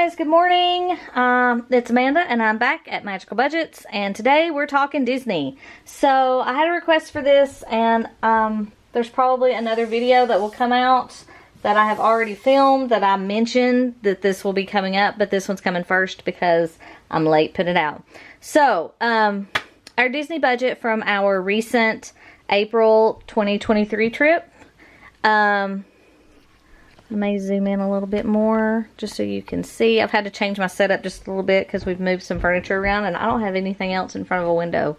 guys, good morning. It's Amanda and I'm back at Magical Budgets, and today we're talking Disney. So I had a request for this, and there's probably another video that will come out that I have already filmed that I mentioned that this will be coming up, but this one's coming first because I'm late putting it out. So our Disney budget from our recent April 2023 trip. I may zoom in a little bit more just so you can see. I've had to change my setup just a little bit because we've moved some furniture around and I don't have anything else in front of a window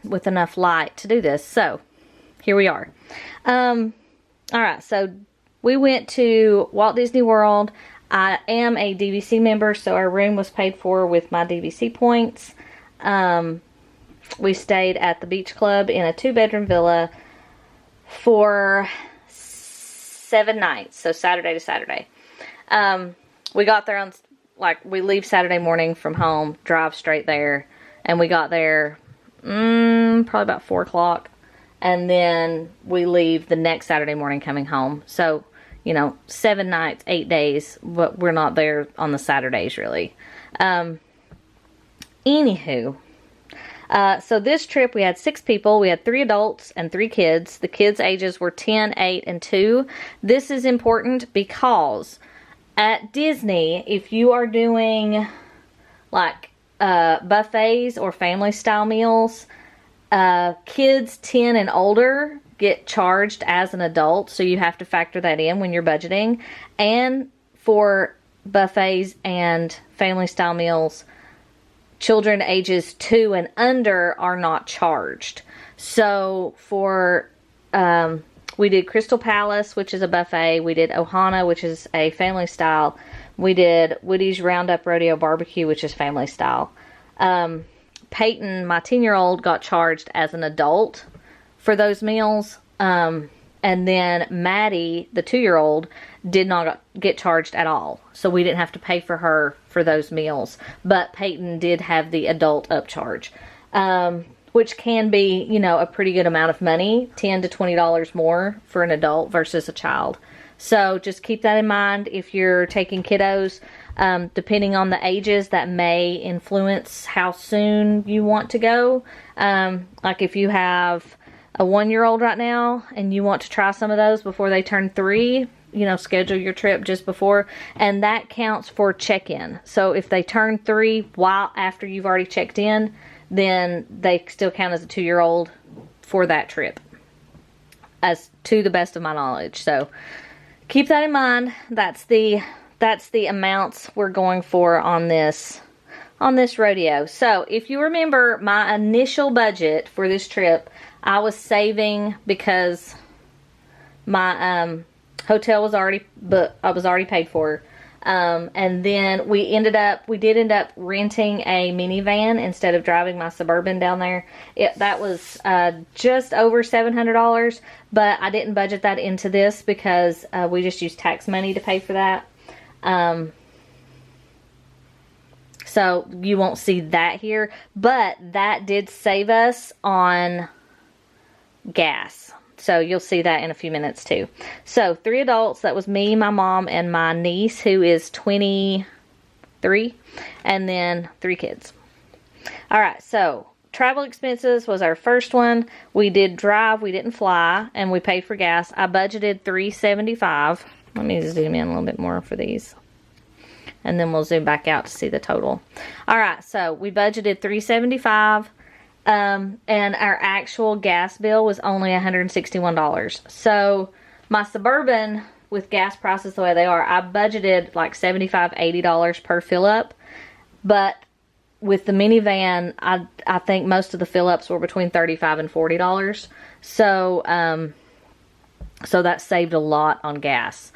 with enough light to do this. So here we are. Alright, so we went to Walt Disney World. I am a DVC member, so our room was paid for with my DVC points. We stayed at the Beach Club in a 2-bedroom villa for 7 nights, so Saturday to Saturday. We got there on, we leave Saturday morning from home, drive straight there, and we got there probably about 4 o'clock, and then we leave the next Saturday morning coming home. So, you know, 7 nights, 8 days, but we're not there on the Saturdays, really. Anywho, so this trip we had 6 people. We had 3 adults and 3 kids. The kids' ages were 10, 8, and 2. This is important because at Disney, if you are doing like buffets or family style meals, kids 10 and older get charged as an adult, so you have to factor that in when you're budgeting. And for buffets and family style meals, children ages 2 and under are not charged. So for, we did Crystal Palace, which is a buffet. We did Ohana, which is a family style. We did Woody's Roundup Rodeo Barbecue, which is family style. Peyton, my 10-year-old, got charged as an adult for those meals. And then Maddie, the 2-year-old, did not get charged at all. So we didn't have to pay for her for those meals. But Peyton did have the adult upcharge, which can be, you know, a pretty good amount of money, $10 to $20 more for an adult versus a child. So just keep that in mind if you're taking kiddos. Depending on the ages, that may influence how soon you want to go. Like if you have a 1-year-old right now and you want to try some of those before they turn 3, you know, schedule your trip just before, and that counts for check-in. So if they turn 3 while after you've already checked in, then they still count as a 2-year-old for that trip, as to the best of my knowledge. So keep that in mind. That's the amounts we're going for on this rodeo. So if you remember my initial budget for this trip, I was saving because my hotel was already booked. I was already paid for. And then we did end up renting a minivan instead of driving my Suburban down there. That was just over $700, but I didn't budget that into this because we just used tax money to pay for that. So you won't see that here, but that did save us on gas. So you'll see that in a few minutes too. So 3 adults, that was me, my mom, and my niece who is 23, and then 3 kids. Alright, so travel expenses was our first one. We did drive, we didn't fly, and we paid for gas. I budgeted $375. Let me zoom in a little bit more for these, and then we'll zoom back out to see the total. Alright, so we budgeted $375. And our actual gas bill was only $161. So my Suburban, with gas prices the way they are, I budgeted like $75, $80 per fill up. But with the minivan, I think most of the fill ups were between $35 and $40. So so that saved a lot on gas,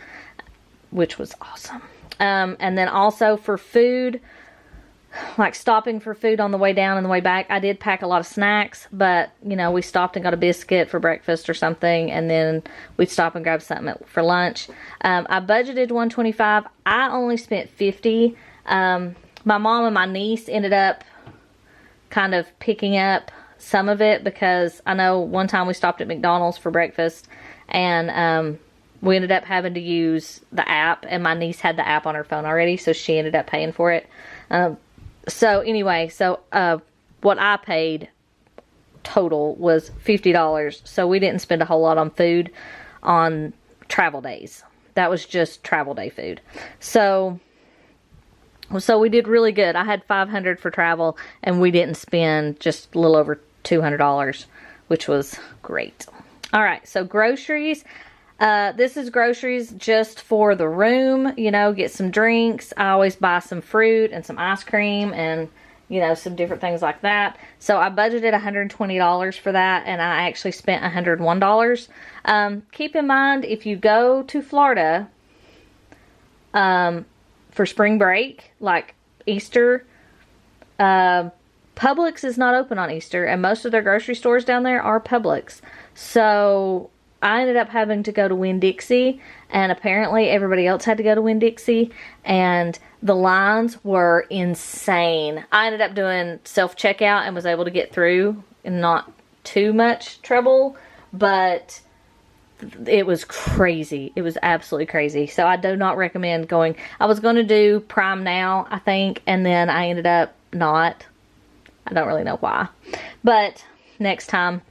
which was awesome. And then also for food, like stopping for food on the way down and the way back, I did pack a lot of snacks, but you know, we stopped and got a biscuit for breakfast or something, and then we'd stop and grab something for lunch. I budgeted $125. I only spent $50. My mom and my niece ended up kind of picking up some of it because I know one time we stopped at McDonald's for breakfast, and we ended up having to use the app, and my niece had the app on her phone already, so she ended up paying for it. So anyway, what I paid total was $50. So we didn't spend a whole lot on food on travel days. That was just travel day food. So we did really good. I had $500 for travel, and we didn't spend just a little over $200, which was great. All right, so groceries. This is groceries just for the room, you know, get some drinks. I always buy some fruit and some ice cream and, you know, some different things like that. So I budgeted $120 for that, and I actually spent $101. Keep in mind, if you go to Florida for spring break, like Easter, Publix is not open on Easter, and most of their grocery stores down there are Publix. So I ended up having to go to Winn-Dixie, and apparently everybody else had to go to Winn-Dixie, and the lines were insane. I ended up doing self-checkout and was able to get through and not too much trouble, but it was crazy. It was absolutely crazy. So I do not recommend going. I was going to do Prime Now, I think, and then I ended up not. I don't really know why. But next time,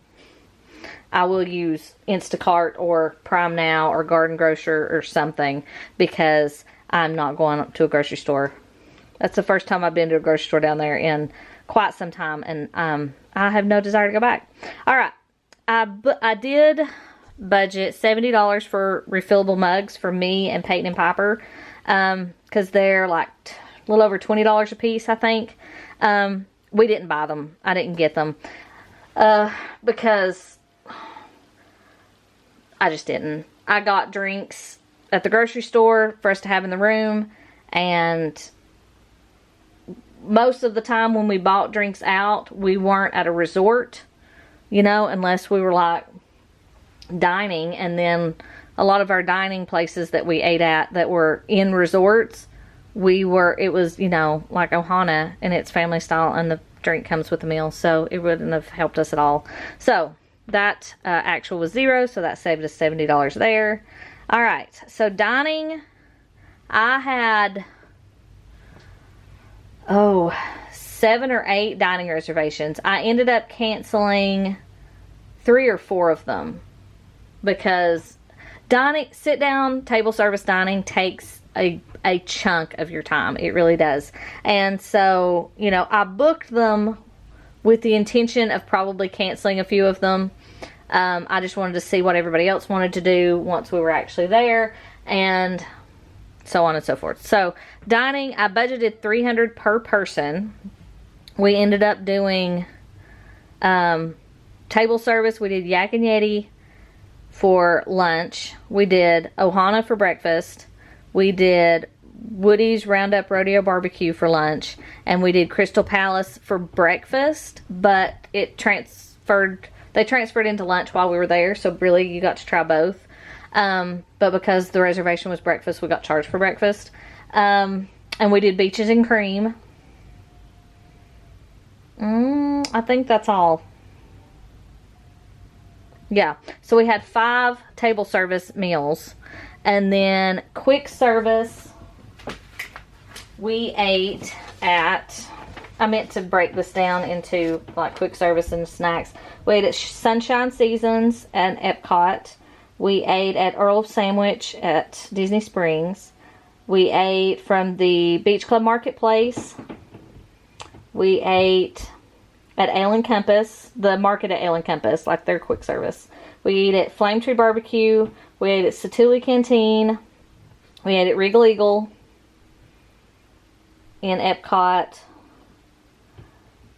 I will use Instacart or Prime Now or Garden Grocer or something, because I'm not going to a grocery store. That's the first time I've been to a grocery store down there in quite some time, and I have no desire to go back. All right. I did budget $70 for refillable mugs for me and Peyton and Piper, because they're like a little over $20 a piece, I think. We didn't buy them. I didn't get them because I just didn't. I got drinks at the grocery store for us to have in the room, and most of the time when we bought drinks out, we weren't at a resort, you know, unless we were like dining. And then a lot of our dining places that we ate at that were in resorts, it was, you know, like Ohana, and it's family style, and the drink comes with the meal, so it wouldn't have helped us at all. So that actual was $0, so that saved us $70 there. All right, so dining, I had 7 or 8 dining reservations. I ended up canceling 3 or 4 of them, because sit down table service dining takes a chunk of your time. It really does. And so, you know, I booked them with the intention of probably canceling a few of them. I just wanted to see what everybody else wanted to do once we were actually there, and so on and so forth. So dining, I budgeted $300 per person. We ended up doing table service. We did Yak and Yeti for lunch. We did Ohana for breakfast. We did Woody's Roundup Rodeo Barbecue for lunch, and we did Crystal Palace for breakfast, but they transferred into lunch while we were there, so really you got to try both. But because the reservation was breakfast, we got charged for breakfast. And we did Beaches and Cream. I think that's all. Yeah, so we had 5 table service meals. And then quick service, we ate at, I meant to break this down into like quick service and snacks. We ate at Sunshine Seasons and Epcot. We ate at Earl's Sandwich at Disney Springs. We ate from the Beach Club Marketplace. We ate at Ale and Compass, the market at Ale and Compass, like their quick service. We ate at Flame Tree Barbecue. We ate at Satuli Canteen. We ate at Regal Eagle in Epcot.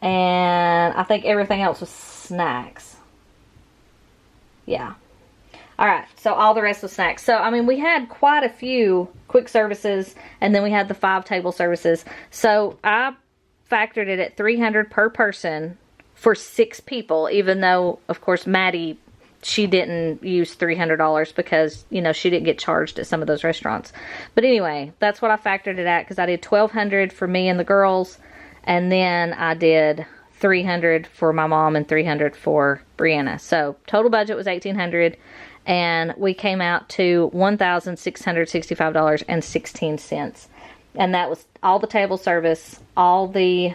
And I think everything else was snacks. Yeah. Alright, so all the rest was snacks. So, I mean, we had quite a few quick services, and then we had the 5 table services. So, I factored it at $300 per person for 6 people, even though, of course, Maddie, she didn't use $300 because, you know, she didn't get charged at some of those restaurants. But anyway, that's what I factored it at, because I did $1,200 for me and the girls, and then I did $300 for my mom and $300 for Brianna. So total budget was $1,800, and we came out to $1,665.16. And that was all the table service, all the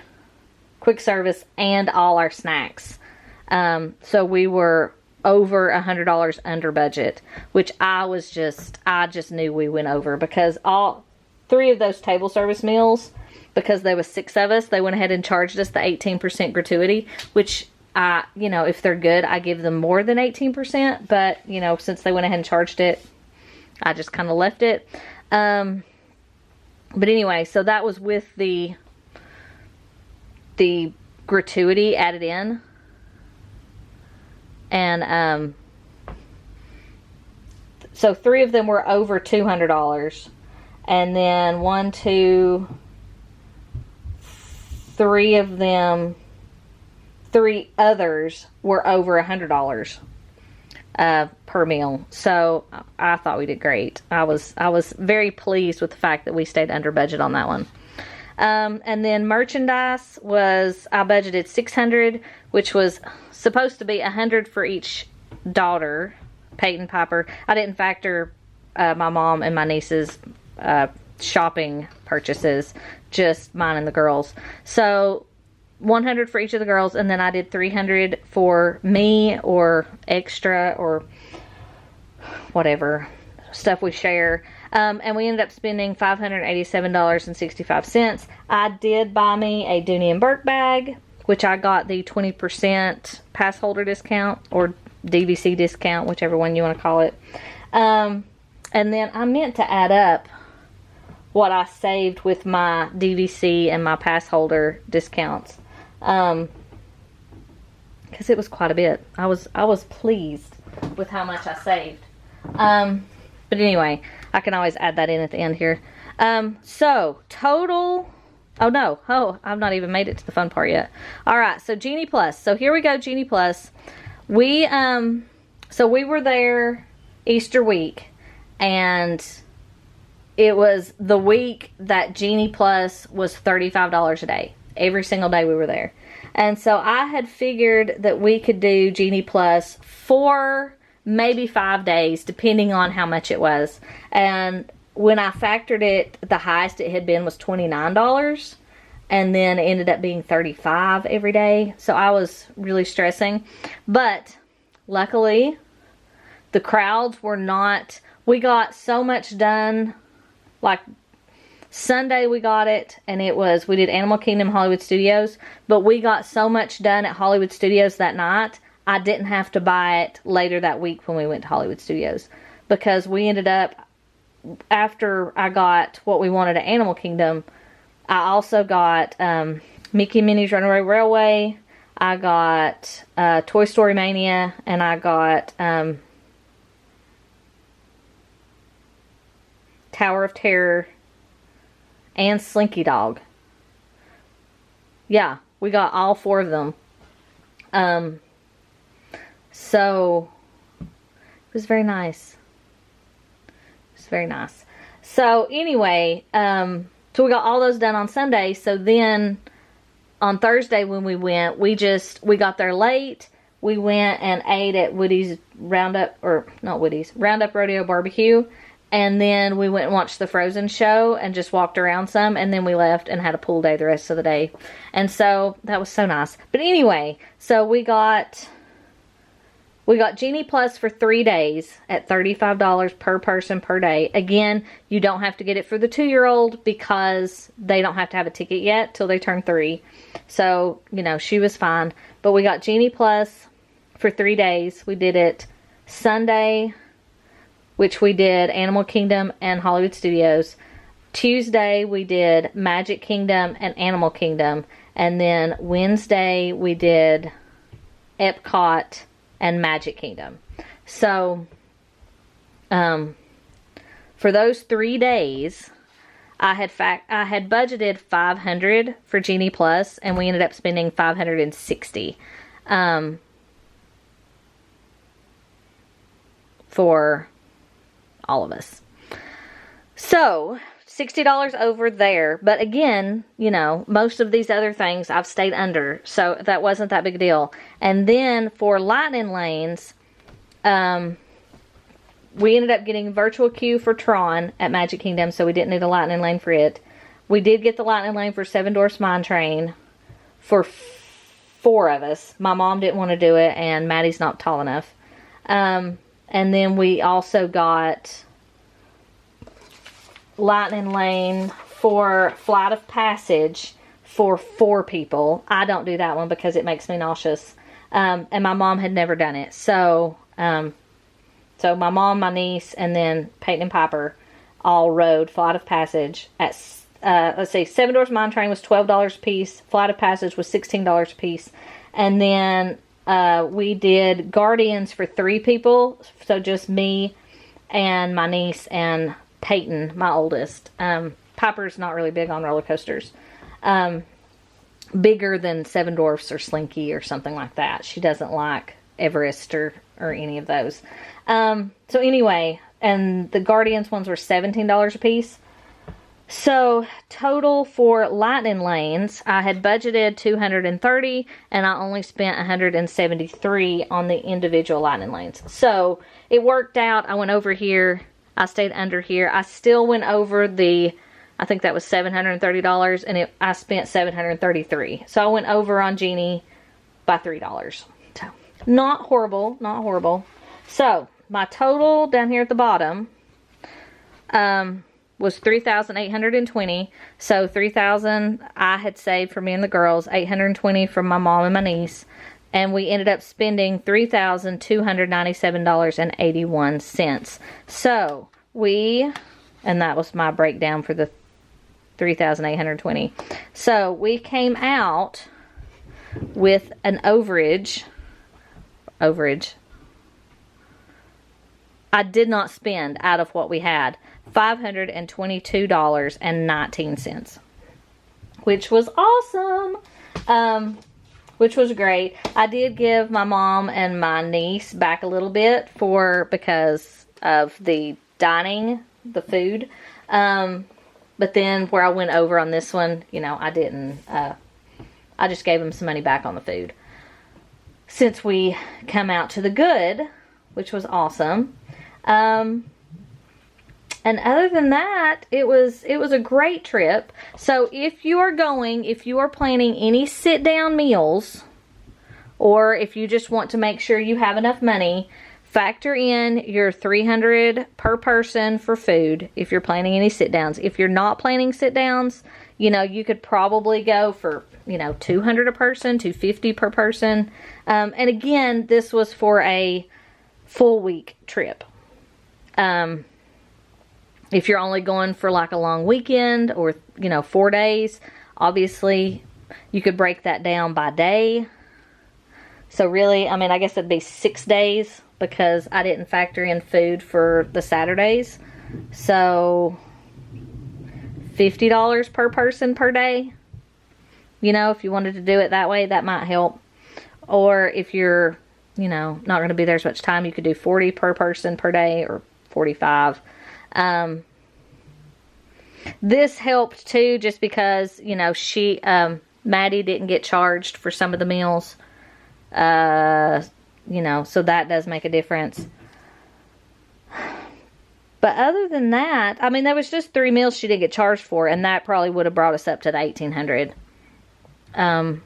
quick service, and all our snacks. So we were over $100 under budget, which I just knew we went over, because all 3 of those table service meals, because there was 6 of us, they went ahead and charged us the 18% gratuity, which if they're good, I give them more than 18%, but since they went ahead and charged it, I just kind of left it. But anyway, so that was with the gratuity added in. And so 3 of them were over $200. And then 1, 2, 3 of them, 3 others were over $100 per meal. So I thought we did great. I was very pleased with the fact that we stayed under budget on that one. And then merchandise was, I budgeted $600, which was supposed to be $100 for each daughter, Peyton, Piper. I didn't factor my mom and my niece's shopping purchases, just mine and the girls. So $100 for each of the girls, and then I did $300 for me, or extra, or whatever stuff we share. And we ended up spending $587.65. I did buy me a Dooney and Burke bag, which I got the 20% pass holder discount, or DVC discount, whichever one you want to call it. And then I meant to add up what I saved with my DVC and my pass holder discounts, because it was quite a bit. I was pleased with how much I saved. But anyway, I can always add that in at the end here. So total, I've not even made it to the fun part yet. All right, so Genie Plus. So here we go, Genie Plus. We were there Easter week, and it was the week that Genie Plus was $35 a day. Every single day we were there. And so I had figured that we could do Genie Plus for maybe 5 days, depending on how much it was. And when I factored it, the highest it had been was $29. And then it ended up being $35 every day. So I was really stressing. But luckily, the crowds were not... We got so much done. Like Sunday we got it, and we did Animal Kingdom, Hollywood Studios. But we got so much done at Hollywood Studios that night, I didn't have to buy it later that week when we went to Hollywood Studios. Because we ended up, after I got what we wanted at Animal Kingdom, I also got Mickey and Minnie's Runaway Railway. I got Toy Story Mania, and I got Tower of Terror and Slinky Dog. Yeah, we got all 4 of them. So it was very nice. It was very nice. So anyway, so we got all those done on Sunday. So then on Thursday when we went, we got there late. We went and ate at Roundup Rodeo Barbecue. And then we went and watched the Frozen show and just walked around some. And then we left and had a pool day the rest of the day. And so that was so nice. But anyway, so we got Genie Plus for 3 days at $35 per person per day. Again, you don't have to get it for the 2-year-old because they don't have to have a ticket yet till they turn 3. So, she was fine. But we got Genie Plus for 3 days. We did it Sunday, which we did Animal Kingdom and Hollywood Studios. Tuesday, we did Magic Kingdom and Animal Kingdom. And then Wednesday, we did Epcot and Magic Kingdom. So, for those 3 days, I had budgeted $500 for Genie Plus, and we ended up spending $560 for all of us. So, $60 over there. But again, you know, most of these other things I've stayed under, so that wasn't that big a deal. And then for lightning lanes, we ended up getting virtual queue for Tron at Magic Kingdom, so we didn't need a lightning lane for it. We did get the lightning lane for Seven Dwarfs Mine Train for 4 of us. My mom didn't want to do it, and Maddie's not tall enough. And then we also got lightning lane for Flight of Passage for 4 people. I don't do that one because it makes me nauseous. And my mom had never done it. So my mom, my niece, and then Peyton and Piper all rode Flight of Passage at, let's see, Seven Dwarfs Mine Train was $12 a piece. Flight of Passage was $16 a piece. And then we did Guardians for 3 people. So just me and my niece and Peyton, my oldest. Piper's not really big on roller coasters. Bigger than Seven Dwarfs or Slinky or something like that. She doesn't like Everest or any of those. So anyway, and the Guardians ones were $17 a piece. So total for lightning lanes, I had budgeted $230 and I only spent $173 on the individual lightning lanes. So it worked out. I went over here. I stayed under here. I still went over the, I think that was $730, and I spent $733. So I went over on Genie by $3. So not horrible, not horrible. So my total down here at the bottom was $3,820. So $3,000 I had saved for me and the girls, $820 from my mom and my niece, and we ended up spending $3,297.81. So and that was my breakdown for the $3,820. So we came out with an overage. I did not spend out of what we had $522.19, which was awesome. Which was great. I did give my mom and my niece back a little bit because of the dining, the food. But then where I went over on this one, you know, I didn't. I just gave them some money back on the food. Since we come out to the good, which was awesome. And other than that, it was a great trip. So if you are planning any sit-down meals, or if you just want to make sure you have enough money, factor in your $300 per person for food if you're planning any sit-downs. If you're not planning sit-downs, you know, you could probably go for, you know, $200 a person, $250 per person. And again, this was for a full week trip. If you're only going for like a long weekend or, you know, 4 days, obviously you could break that down by day. So really, I mean, I guess it'd be 6 days because I didn't factor in food for the Saturdays. So $50 per person per day. You know, if you wanted to do it that way, that might help. Or if you're, you know, not going to be there as much time, you could do $40 per person per day or $45. This helped too, just because, you know, Maddie didn't get charged for some of the meals. You know, so that does make a difference. But other than that, I mean, there was just 3 meals she didn't get charged for, and that probably would have brought us up to the $1,800. I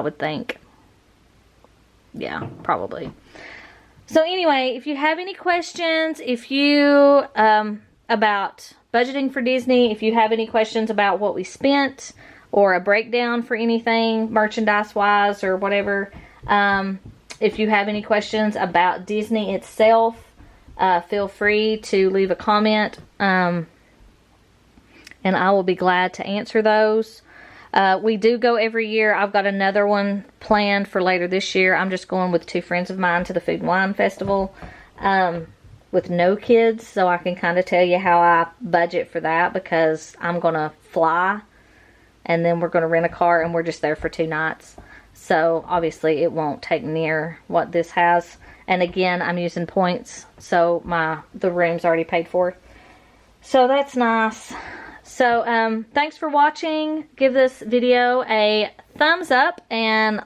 would think. Yeah, probably. So anyway, if you have any questions, if you, about budgeting for Disney, if you have any questions about what we spent, or a breakdown for anything, merchandise-wise, or whatever, if you have any questions about Disney itself, feel free to leave a comment, and I will be glad to answer those. We do go every year. I've got another one planned for later this year. I'm just going with 2 friends of mine to the Food and Wine Festival with no kids, so I can kind of tell you how I budget for that, because I'm going to fly, and then we're going to rent a car, and we're just there for 2 nights. So obviously it won't take near what this has. And again, I'm using points, so the room's already paid for. So that's nice. So thanks for watching. Give this video a thumbs up and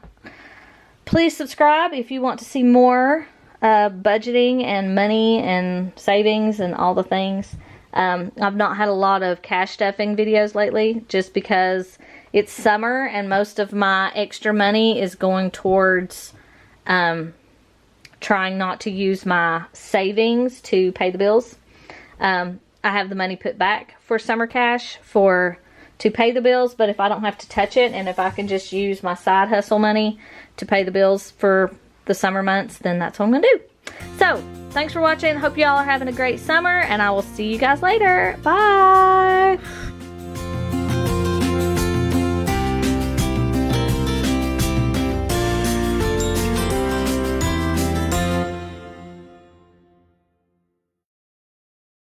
please subscribe if you want to see more budgeting and money and savings and all the things. I've not had a lot of cash stuffing videos lately just because it's summer and most of my extra money is going towards trying not to use my savings to pay the bills. I have the money put back for summer cash to pay the bills, but if I don't have to touch it and if I can just use my side hustle money to pay the bills for the summer months, then that's what I'm gonna do. So thanks for watching. Hope y'all are having a great summer and I will see you guys later. Bye.